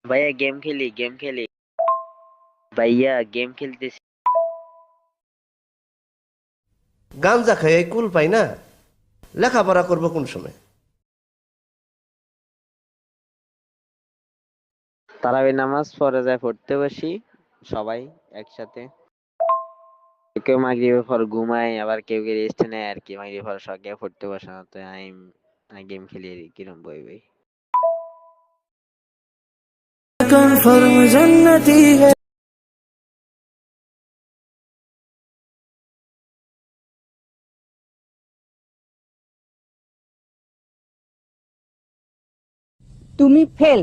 ভাইয়া গেম খেলি ভাইয়া গেম খেলতেছি। গাঞ্জা খাই কুল পাই না, লেখাপড়া করবো কোন সময়? তারাবি নামাজ পরে যায় পড়তে বসি সবাই একসাথে। কেউ মাগরিবের পর ঘুমায়, আবার কেউ কেউ রেস্ট নেয় আর কি। মাগরিবের পর সব কেউ পড়তে বসে না, তো আমি গেম খেলি আর কি, কিরম বই বই। তুমি ফেল।